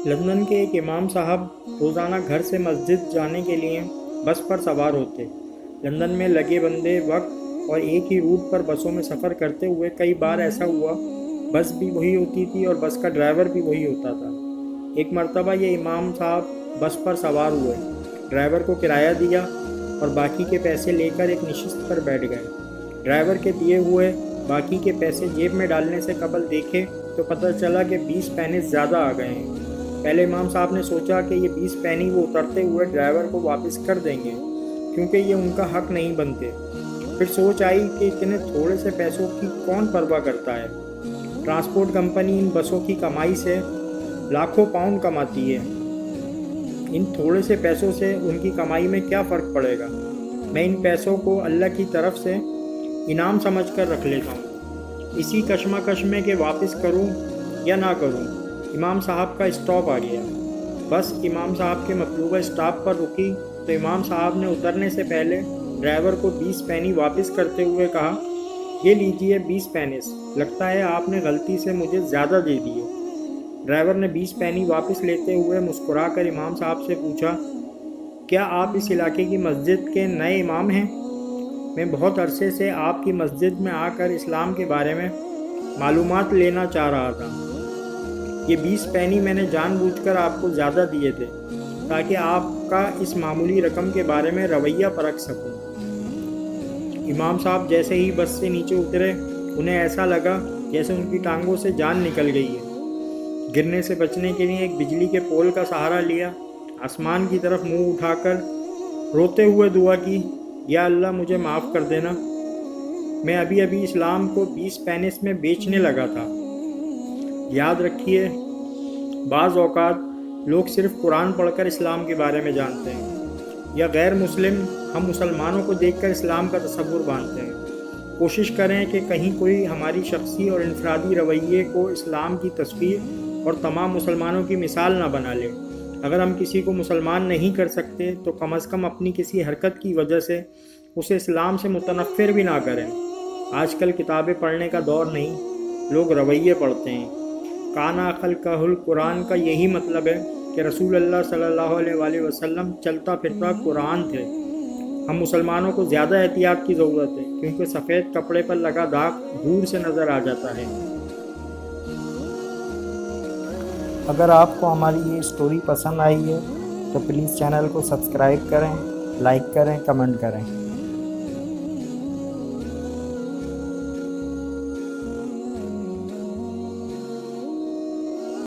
London کے ایک امام صاحب روزانہ گھر سے مسجد جانے کے لیے بس پر سوار ہوتے۔ لندن میں لگے بندے وقت اور ایک ہی روٹ پر بسوں میں سفر کرتے ہوئے کئی بار ایسا ہوا بس بھی وہی ہوتی تھی اور بس کا ڈرائیور بھی وہی ہوتا تھا۔ ایک مرتبہ یہ امام صاحب بس پر سوار ہوئے، ڈرائیور کو کرایہ دیا اور باقی کے پیسے لے کر ایک نشست پر بیٹھ گئے۔ ڈرائیور کے دیے ہوئے باقی کے پیسے جیب میں ڈالنے سے قبل دیکھے تو پتہ چلا کہ 20 پینی زیادہ آ گئے ہیں۔ پہلے امام صاحب نے سوچا کہ یہ 20 پینی وہ اترتے ہوئے ڈرائیور کو واپس کر دیں گے کیونکہ یہ ان کا حق نہیں بنتے۔ پھر سوچ آئی کہ اتنے تھوڑے سے پیسوں کی کون پرواہ کرتا ہے۔ ٹرانسپورٹ کمپنی ان بسوں کی کمائی سے لاکھوں پاؤنڈ کماتی ہے، ان تھوڑے سے پیسوں سے ان کی کمائی میں کیا فرق پڑے گا؟ میں ان پیسوں کو اللہ کی طرف سے انعام سمجھ کر رکھ لیتا ہوں، اسی کشمکش میں کہ واپس کروں یا نہ کروں۔ امام صاحب کا اسٹاپ آ گیا، بس امام صاحب کے مطلوبہ اسٹاپ پر رکی تو امام صاحب نے اترنے سے پہلے ڈرائیور کو 20 پینی واپس کرتے ہوئے کہا، یہ لیجئے 20 پینس، لگتا ہے آپ نے غلطی سے مجھے زیادہ دے دیے۔ ڈرائیور نے 20 پینی واپس لیتے ہوئے مسکرا کر امام صاحب سے پوچھا، کیا آپ اس علاقے کی مسجد کے نئے امام ہیں؟ میں بہت عرصے سے آپ کی مسجد میں آ کر اسلام کے بارے میں معلومات لینا چاہ رہا تھا۔ یہ 20 پینی میں نے جان بوجھ کر آپ کو زیادہ دیے تھے تاکہ آپ کا اس معمولی رقم کے بارے میں رویہ پرکھ سکوں۔ امام صاحب جیسے ہی بس سے نیچے اترے انہیں ایسا لگا جیسے ان کی ٹانگوں سے جان نکل گئی ہے۔ گرنے سے بچنے کے لیے ایک بجلی کے پول کا سہارا لیا، آسمان کی طرف منہ اٹھا کر روتے ہوئے دعا کی، یا اللہ مجھے معاف کر دینا، میں ابھی اسلام کو 20 پینس میں بیچنے لگا تھا۔ یاد رکھیے، بعض اوقات لوگ صرف قرآن پڑھ کر اسلام کے بارے میں جانتے ہیں، یا غیر مسلم ہم مسلمانوں کو دیکھ کر اسلام کا تصور باندھتے ہیں۔ کوشش کریں کہ کہیں کوئی ہماری شخصی اور انفرادی رویے کو اسلام کی تصویر اور تمام مسلمانوں کی مثال نہ بنا لے۔ اگر ہم کسی کو مسلمان نہیں کر سکتے تو کم از کم اپنی کسی حرکت کی وجہ سے اسے اسلام سے متنفر بھی نہ کریں۔ آج کل کتابیں پڑھنے کا دور نہیں، لوگ رویے پڑھتے ہیں۔ کانا خلقہ القرآن کا یہی مطلب ہے کہ رسول اللہ صلی اللہ علیہ وآلہ وسلم چلتا پھرتا قرآن تھے۔ ہم مسلمانوں کو زیادہ احتیاط کی ضرورت ہے کیونکہ سفید کپڑے پر لگا داغ دور سے نظر آ جاتا ہے۔ اگر آپ کو ہماری یہ اسٹوری پسند آئی ہے تو پلیز چینل کو سبسکرائب کریں، لائک کریں، کمنٹ کریں۔